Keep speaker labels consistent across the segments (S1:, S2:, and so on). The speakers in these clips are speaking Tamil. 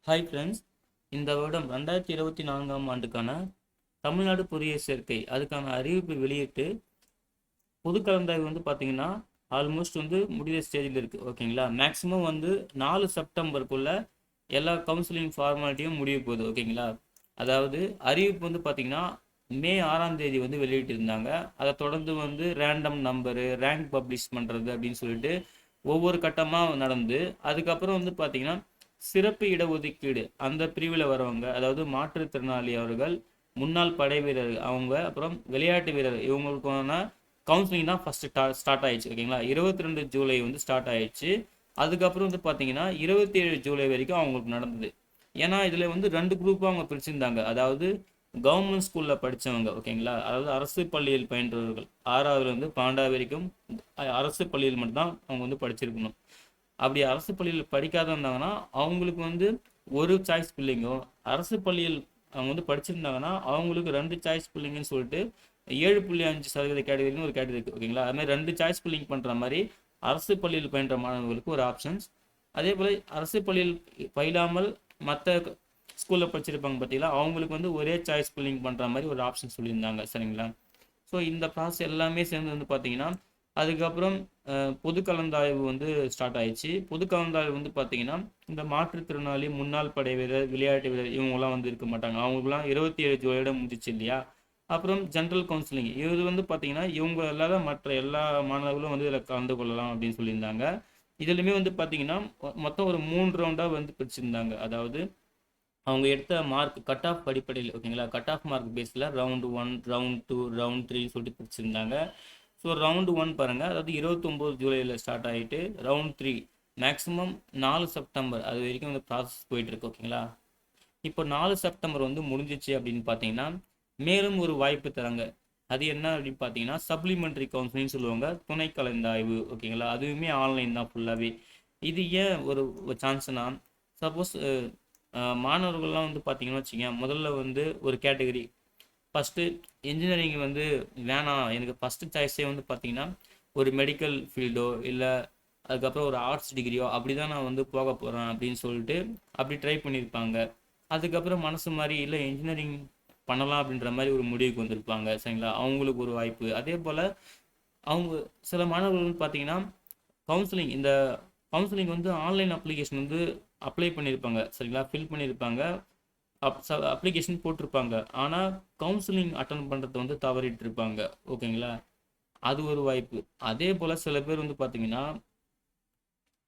S1: ஹாய் ஃப்ரெண்ட்ஸ், இந்த வருடம் 2024ஆம் ஆண்டுக்கான தமிழ்நாடு பொறியியல் சேர்க்கை அதுக்கான அறிவிப்பு வெளியிட்டு பொது கலந்தாய்வு பார்த்தீங்கன்னா ஆல்மோஸ்ட் முடிகிற ஸ்டேஜில் இருக்குது. ஓகேங்களா, மேக்ஸிமம் 4 செப்டம்பருக்குள்ள எல்லா கவுன்சிலிங் ஃபார்மாலிட்டியும் முடிய போகுது. ஓகேங்களா, அதாவது அறிவிப்பு பார்த்தீங்கன்னா மே 6ஆம் தேதி வெளியிட்டிருந்தாங்க. அதை தொடர்ந்து ரேண்டம் நம்பரு ரேங்க் பப்ளிஷ் பண்ணுறது அப்படின்னு சொல்லிட்டு ஒவ்வொரு கட்டமாக நடந்து அதுக்கப்புறம் பார்த்தீங்கன்னா சிறப்பு இடஒதுக்கீடு அந்த பிரிவில் வரவங்க, அதாவது மாற்றுத்திறனாளி அவர்கள், முன்னாள் படை வீரர் அவங்க, அப்புறம் விளையாட்டு வீரர் இவங்களுக்கான கவுன்சிலிங் தான் ஃபர்ஸ்ட் ஸ்டார்ட் ஆயிடுச்சு. ஓகேங்களா, 22 ஜூலை ஸ்டார்ட் ஆயிடுச்சு. அதுக்கப்புறம் பார்த்தீங்கன்னா 27 ஜூலை வரைக்கும் அவங்களுக்கு நடந்தது. ஏன்னா இதில் ரெண்டு குரூப்பாக அவங்க பிரிச்சிருந்தாங்க. அதாவது கவர்மெண்ட் ஸ்கூலில் படித்தவங்க, ஓகேங்களா, அதாவது அரசு பள்ளியில் பயின்றவர்கள் 6ஆவதுலேருந்து 12ஆவது வரைக்கும் அரசு பள்ளியில் மட்டும்தான் அவங்க படிச்சிருக்கணும். அப்படி அரசு பள்ளியில் படிக்காத இருந்தாங்கன்னா அவங்களுக்கு ஒரு சாய்ஸ் பில்லிங்கோ, அரசு பள்ளியில் அவங்க படிச்சிருந்தாங்கன்னா அவங்களுக்கு 2 சாய்ஸ் பில்லிங்கன்னு சொல்லிட்டு 7.5% கேட்டகரின்னு ஒரு கேட்டகரி இருக்குது. ஓகேங்களா, அது மாதிரி 2 சாய்ஸ் பில்லிங் பண்ணுற மாதிரி அரசு பள்ளியில் பயின்ற மாணவர்களுக்கு ஒரு ஆப்ஷன்ஸ், அதே போல் அரசு பள்ளியில் பயிலாமல் மற்ற ஸ்கூலில் படிச்சிருப்பாங்க பார்த்தீங்களா, அவங்களுக்கு ஒரே சாய்ஸ் பில்லிங் பண்ணுற மாதிரி ஒரு ஆப்ஷன் சொல்லியிருந்தாங்க. சரிங்களா, ஸோ இந்த ப்ராசஸ் எல்லாமே சேர்ந்து பார்த்தீங்கன்னா அதுக்கப்புறம் பொது கலந்தாய்வு ஸ்டார்ட் ஆயிடுச்சு. பொது கலந்தாய்வு பார்த்தீங்கன்னா இந்த மாற்றுத்திறனாளி, முன்னாள் படை வீரர், விளையாட்டு வீரர் இவங்கெல்லாம் இருக்க மாட்டாங்க. அவங்களுக்குலாம் 27 ஜூலையோட முடிஞ்சிச்சு இல்லையா. அப்புறம் ஜென்ரல் கவுன்சிலிங் இது பார்த்தீங்கன்னா இவங்க இல்லாத மற்ற எல்லா மாணவர்களும் இதில் கலந்து கொள்ளலாம் அப்படின்னு சொல்லியிருந்தாங்க. இதுலையுமே பார்த்தீங்கன்னா மொத்தம் ஒரு 3 ரவுண்டாக பிரிச்சிருந்தாங்க. அதாவது அவங்க எடுத்த மார்க் கட் ஆஃப் அடிப்படையில், ஓகேங்களா, கட் ஆஃப் மார்க் பேஸில் ரவுண்டு 1, ரவுண்ட் 2, ரவுண்ட் 3 சொல்லிட்டு பிரிச்சிருந்தாங்க. ஸோ ரவுண்டு 1 பாருங்கள், அதாவது 29 ஜூலையில் ஸ்டார்ட் ஆகிட்டு ரவுண்ட் 3 மேக்ஸிமம் 4 செப்டம்பர் அது வரைக்கும் ப்ராசஸ் போயிட்டுருக்கு. ஓகேங்களா, இப்போ 4 செப்டம்பர் முடிஞ்சிச்சு அப்படின்னு பார்த்தீங்கன்னா மேலும் ஒரு வாய்ப்பு தராங்க. அது என்ன அப்படின்னு பார்த்தீங்கன்னா சப்ளிமெண்ட்ரி கவுன்சிலிங் சொல்லுவாங்க, துணை கலந்தாய்வு. ஓகேங்களா, அதுவுமே ஆன்லைன் தான் ஃபுல்லாகவே. இது ஏன் ஒரு சான்ஸ்னா, சப்போஸ் மாணவர்கள்லாம் பார்த்தீங்கன்னா வச்சுக்கோங்க, முதல்ல ஒரு கேட்டகரி ஃபஸ்ட்டு இன்ஜினியரிங் வேணாம், எனக்கு ஃபஸ்ட்டு சாய்ஸே பார்த்தீங்கன்னா ஒரு மெடிக்கல் ஃபீல்டோ இல்லை அதுக்கப்புறம் ஒரு ஆர்ட்ஸ் டிகிரியோ அப்படி தான் நான் போக போகிறேன் அப்படின்னு சொல்லிட்டு அப்படி ட்ரை பண்ணியிருப்பாங்க. அதுக்கப்புறம் மனசு மாதிரி இல்லை இன்ஜினியரிங் பண்ணலாம் அப்படின்ற மாதிரி ஒரு முடிவுக்கு வந்திருப்பாங்க. சரிங்களா, அவங்களுக்கு ஒரு வாய்ப்பு. அதே போல் அவங்க சில மாணவர்கள் பார்த்தீங்கன்னா கவுன்சிலிங் இந்த கவுன்சிலிங் ஆன்லைன் அப்ளிகேஷன் அப்ளை பண்ணியிருப்பாங்க. சரிங்களா, ஃபில் பண்ணியிருப்பாங்க, அப்ளிகேஷன் போட்டிருப்பாங்க. ஆனால் கவுன்சிலிங் அட்டன் பண்ணுறது தவறிட்டு இருப்பாங்க. ஓகேங்களா, அது ஒரு வாய்ப்பு. அதே போல் சில பேர் பார்த்தீங்கன்னா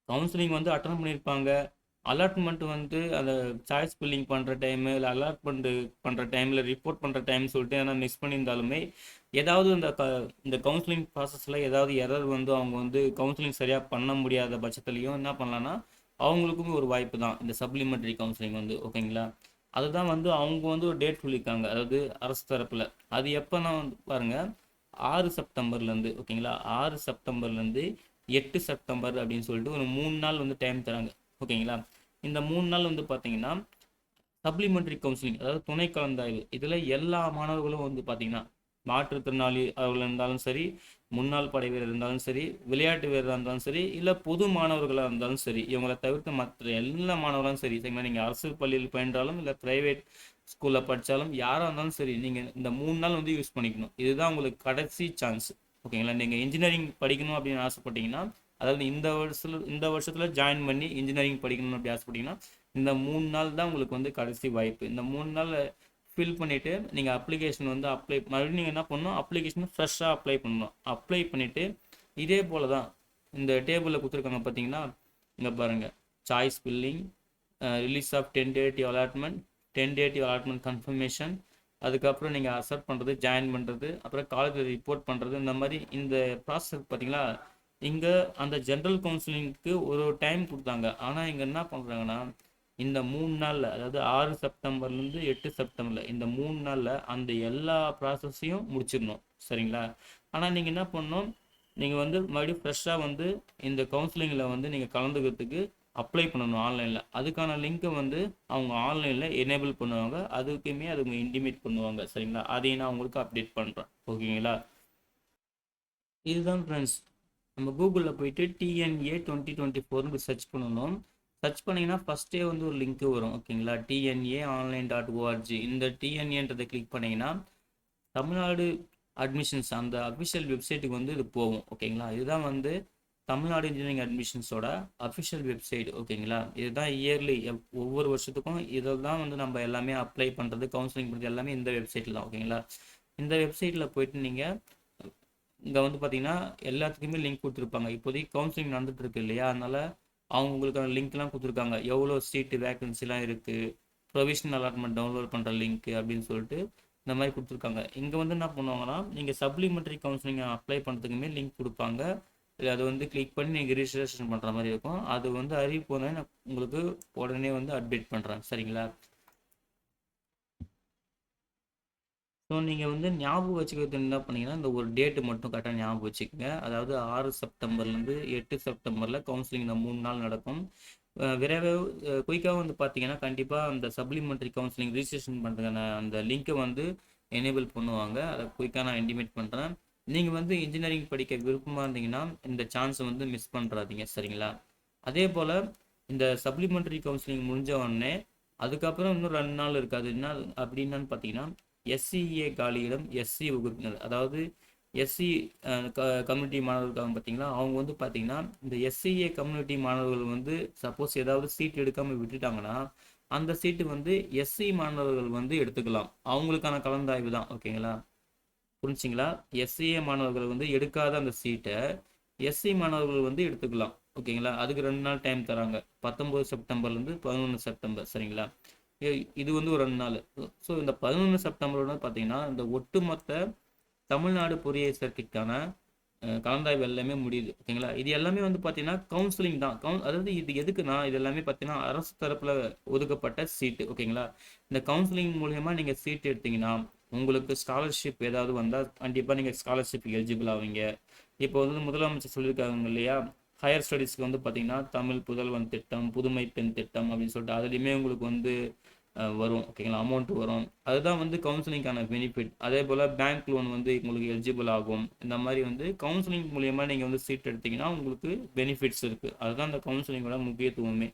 S1: கவுன்சிலிங் அட்டன் பண்ணியிருப்பாங்க, அலாட்மெண்ட் அந்த சாய்ஸ் ஃபில்லிங் பண்ணுற டைமு இல்லை அலாட்மெண்ட் பண்ணுற டைமில் ரிப்போர்ட் பண்ணுற டைம் சொல்லிட்டு ஏன்னா மிஸ் பண்ணியிருந்தாலுமே ஏதாவது இந்த கவுன்சிலிங் ப்ராசஸில் ஏதாவது எரர் அவங்க கவுன்சிலிங் சரியாக பண்ண முடியாத பட்சத்துலையும் என்ன பண்ணலான்னா அவங்களுக்குமே ஒரு வாய்ப்பு தான் இந்த சப்ளிமெண்ட்ரி கவுன்சிலிங் ஓகேங்களா. அதுதான் அவங்க ஒரு டேட் சொல்லியிருக்காங்க, அதாவது அரசு தரப்பில். அது எப்போனா பாருங்கள், 6 செப்டம்பர்லேருந்து, ஓகேங்களா, 6 செப்டம்பர்லேருந்து 8 செப்டம்பர் அப்படின்னு சொல்லிட்டு ஒரு 3 நாள் டைம் தராங்க. ஓகேங்களா, இந்த 3 நாள் பார்த்தீங்கன்னா சப்ளிமெண்ட்ரி கவுன்சிலிங், அதாவது துணை கலந்தாய்வு. இதில் எல்லா மாணவர்களும் பார்த்தீங்கன்னா மாற்றுத்திறனாளி அவர்கள் இருந்தாலும் சரி, முன்னாள் படை வீரர் இருந்தாலும் சரி, விளையாட்டு வீரராக இருந்தாலும் சரி, இல்லை பொது மாணவர்களாக இருந்தாலும் சரி, இவங்களை தவிர்த்து மற்ற எல்லா மாணவர்களும் சரி, சரிங்களா, நீங்கள் அரசு பள்ளியில் பயின்றாலும் இல்லை ப்ரைவேட் ஸ்கூலில் படித்தாலும் யாராக இருந்தாலும் சரி, நீங்கள் இந்த 3 நாள் யூஸ் பண்ணிக்கணும். இதுதான் உங்களுக்கு கடைசி சான்ஸ். ஓகேங்களா, நீங்கள் இன்ஜினியரிங் படிக்கணும் அப்படின்னு ஆசைப்பட்டீங்கன்னா, அதாவது இந்த வருஷத்தில் ஜாயின் பண்ணி இன்ஜினியரிங் படிக்கணும்னு அப்படி ஆசைப்பட்டீங்கன்னா இந்த 3 நாள் தான் உங்களுக்கு கடைசி வாய்ப்பு. இந்த 3 நாள் ஃபில் பண்ணிவிட்டு நீங்கள் அப்ளிகேஷன் அப்ளை மறுபடியும் நீங்கள் என்ன பண்ணணும், அப்ளிகேஷன் ஃப்ரெஷ்ஷாக அப்ளை பண்ணணும். அப்ளை பண்ணிவிட்டு இதே போல் தான் இந்த டேபிளில் கொடுத்துருக்காங்க பார்த்தீங்கன்னா, இங்கே பாருங்கள், choice filling, release of tentative allotment, tentative allotment confirmation, அதுக்கப்புறம் நீங்கள் அக்செப்ட் பண்ணுறது, ஜாயின் பண்ணுறது, அப்புறம் காலேஜில் ரிப்போர்ட் பண்ணுறது, இந்த மாதிரி இந்த ப்ராசஸ் பார்த்தீங்களா. இங்கே அந்த ஜென்ரல் கவுன்சிலிங்க்கு ஒரு டைம் கொடுத்தாங்க. ஆனால் இங்கே என்ன பண்ணுறாங்கன்னா இந்த 3 நாளில், அதாவது 6 செப்டம்பர்லேருந்து 8 செப்டம்பரில் இந்த 3 நாளில் அந்த எல்லா ப்ராசஸையும் முடிச்சிடணும். சரிங்களா, ஆனால் நீங்கள் என்ன பண்ணணும், நீங்கள் மறுபடியும் ஃப்ரெஷ்ஷாக இந்த கவுன்சிலிங்கில் நீங்கள் கலந்துக்கிறதுக்கு அப்ளை பண்ணணும் ஆன்லைனில். அதுக்கான லிங்க்கை அவங்க ஆன்லைனில் எனேபிள் பண்ணுவாங்க, அதுக்குமே அது இன்டிமேட் பண்ணுவாங்க. சரிங்களா, அதையும் நான் உங்களுக்கு அப்டேட் பண்ணுறேன். ஓகேங்களா, இதுதான் ஃப்ரெண்ட்ஸ். நம்ம கூகுளில் போயிட்டு TNA 2024 சர்ச் பண்ணணும். சர்ச் பண்ணிங்கன்னா ஃபஸ்ட்டே வந்து ஒரு லிங்க்கு வரும் ஓகேங்களா, tnaonline.org. இந்த டிஎன்ஏன்றதை கிளிக் பண்ணிங்கன்னா தமிழ்நாடு அட்மிஷன்ஸ் அந்த அஃபிஷியல் வெப்சைட்டுக்கு வந்து இது போகும் ஓகேங்களா. இதுதான் வந்து தமிழ்நாடு இன்ஜினியரிங் அட்மிஷன்ஸோட அஃபிஷியல் வெப்சைட் ஓகேங்களா. இதுதான் இயர்லி ஒவ்வொரு வருஷத்துக்கும் இதில் தான் வந்து நம்ம எல்லாமே அப்ளை பண்ணுறது, கவுன்சிலிங் பண்ணுறது எல்லாமே இந்த வெப்சைட்டில் தான் ஓகேங்களா. இந்த வெப்சைட்டில் போயிட்டு நீங்கள் இங்கே வந்து பார்த்தீங்கன்னா எல்லாத்துக்குமே லிங்க் கொடுத்துருப்பாங்க. இப்போதைக்கு கவுன்சிலிங் நடந்துட்டு இருக்கு இல்லையா, அதனால் அவங்க உங்களுக்கான லிங்க்லாம் கொடுத்துருக்காங்க. எவ்வளோ சீட்டு வேக்கன்சிலாம் இருக்குது, ப்ரொவிஷனல் அலாட்மெண்ட் டவுன்லோட் பண்ணுற லிங்க் அப்படின்னு சொல்லிட்டு இந்த மாதிரி கொடுத்துருக்காங்க. இங்கே வந்து என்ன பண்ணுவாங்கன்னா, நீங்கள் சப்ளிமெண்ட்ரி கவுன்சிலிங் அப்ளை பண்ணுறதுக்குமே லிங்க் கொடுப்பாங்க. அதை வந்து கிளிக் பண்ணி நீங்கள் ரிஜிஸ்ட்ரேஷன் பண்ணுற மாதிரி இருக்கும். அது வந்து அறிவிப்பு வந்து நான் உங்களுக்கு உடனே வந்து அப்டேட் பண்ணுறேன் சரிங்களா. ஸோ நீங்கள் வந்து ஞாபகம் வச்சுக்கிறது என்ன பண்ணீங்கன்னா, இந்த ஒரு டேட்டு மட்டும் கரெக்டாக ஞாபகம் வச்சுக்கோங்க. அதாவது 6 செப்டம்பர்லேருந்து 8 செப்டம்பரில் கவுன்சிலிங் இந்த 3 நாள் நடக்கும். விரைவாக குயிக்காக வந்து பார்த்தீங்கன்னா கண்டிப்பாக அந்த சப்ளிமெண்ட்ரி கவுன்சிலிங் ரிஜிஸ்ட்ரேஷன் பண்ணுறதுக்கான அந்த லிங்க்கை வந்து எனேபிள் பண்ணுவாங்க. அதை குயிக்காக நான் இன்டிமேட் பண்ணுறேன். நீங்கள் வந்து இன்ஜினியரிங் படிக்க விருப்பமாக இருந்தீங்கன்னா இந்த சான்ஸை வந்து மிஸ் பண்ணுறாதீங்க சரிங்களா. அதே போல் இந்த சப்ளிமெண்ட்ரி கவுன்சிலிங் முடிஞ்ச உடனே அதுக்கப்புறம் இன்னும் 2 நாள் இருக்காது. என்ன அப்படின்னான்னு பார்த்தீங்கன்னா, எஸ்சிஏ காலியிடம் எஸ்சி உறுப்பினர், அதாவது எஸ்சி கம்யூனிட்டி மாணவர்கள் இருக்காங்க பார்த்தீங்களா, அவங்க வந்து பார்த்தீங்கன்னா இந்த எஸ்சிஏ கம்யூனிட்டி மாணவர்கள் வந்து சப்போஸ் ஏதாவது சீட் எடுக்காமல் விட்டுட்டாங்கன்னா அந்த சீட்டு வந்து எஸ்சி மாணவர்கள் வந்து எடுத்துக்கலாம். அவங்களுக்கான கலந்தாய்வு தான் ஓகேங்களா, புரிஞ்சிங்களா. எஸ்சிஏ மாணவர்கள் வந்து எடுக்காத அந்த சீட்டை எஸ்சி மாணவர்கள் வந்து எடுத்துக்கலாம் ஓகேங்களா. அதுக்கு 2 நாள் டைம் தராங்க, 19 செப்டம்பர்லேருந்து 11 செப்டம்பர் சரிங்களா. இது வந்து ஒரு 2 நாள். ஸோ இந்த 11 செப்டம்பரோட பார்த்தீங்கன்னா இந்த ஒட்டுமொத்த தமிழ்நாடு பொறியியல் சேர்க்கைக்கான கலந்தாய்வு எல்லாமே முடியுது ஓகேங்களா. இது எல்லாமே வந்து பார்த்தீங்கன்னா கவுன்சிலிங் தான். அதாவது இது எதுக்குன்னா இது எல்லாமே பார்த்தீங்கன்னா அரசு தரப்பில் ஒதுக்கப்பட்ட சீட்டு ஓகேங்களா. இந்த கவுன்சிலிங் மூலயமா நீங்கள் சீட் எடுத்தீங்கன்னா உங்களுக்கு ஸ்காலர்ஷிப் ஏதாவது வந்தால் கண்டிப்பாக நீங்கள் ஸ்காலர்ஷிப் எலிஜிபிள் ஆவீங்க. இப்போ வந்து முதலமைச்சர் சொல்லியிருக்காங்க இல்லையா, ஹையர் ஸ்டடீஸ்க்கு வந்து பார்த்தீங்கன்னா தமிழ் புதல்வன் திட்டம், புதுமை பெண் திட்டம் அப்படின்னு சொல்லிட்டு அதுலேயுமே உங்களுக்கு வந்து வரும் ஓகேங்களா, அமௌண்ட் வரும். அதுதான் வந்து கவுன்சிலிங்கான பெனிஃபிட். அதே போல் பேங்க் லோன் வந்து உங்களுக்கு எலிஜிபிள் ஆகும். இந்த மாதிரி வந்து கவுன்சிலிங் மூலியமாக நீங்கள் வந்து சீட் எடுத்தீங்கன்னா உங்களுக்கு பெனிஃபிட்ஸ் இருக்குது. அதுதான் அந்த கவுன்சிலிங்கோட முக்கியத்துவமே.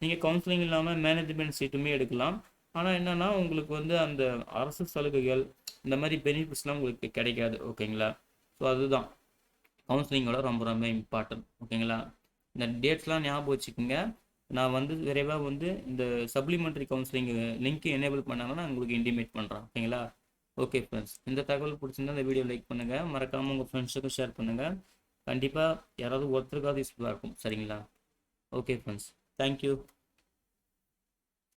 S1: நீங்கள் கவுன்சிலிங் இல்லாமல் மேனேஜ்மெண்ட் சீட்டுமே எடுக்கலாம். ஆனால் என்னென்னா உங்களுக்கு வந்து அந்த அரசு சலுகைகள் இந்த மாதிரி பெனிஃபிட்ஸ்லாம் உங்களுக்கு கிடைக்காது ஓகேங்களா. ஸோ அதுதான் கவுன்சிலிங்கோட ரொம்ப ரொம்ப இம்பார்ட்டன்ட் ஓகேங்களா. இந்த டேட்ஸ்லாம் ஞாபகம் வச்சுக்கோங்க. நான் வந்து விரைவாக வந்து இந்த சப்ளிமெண்ட்ரி கவுன்சிலிங் லிங்க் எனேபிள் பண்ணாங்கன்னா நான் உங்களுக்கு இன்டிமேட் பண்ணுறேன் ஓகேங்களா. ஓகே ஃப்ரெண்ட்ஸ், இந்த தகவல் பிடிச்சிருந்தா இந்த வீடியோ லைக் பண்ணுங்கள், மறக்காமல் உங்கள் ஃப்ரெண்ட்ஸுக்கும் ஷேர் பண்ணுங்கள். கண்டிப்பாக யாராவது ஒருத்தருக்காவது யூஸ்ஃபுல்லாக இருக்கும் சரிங்களா. Okay friends, thank you.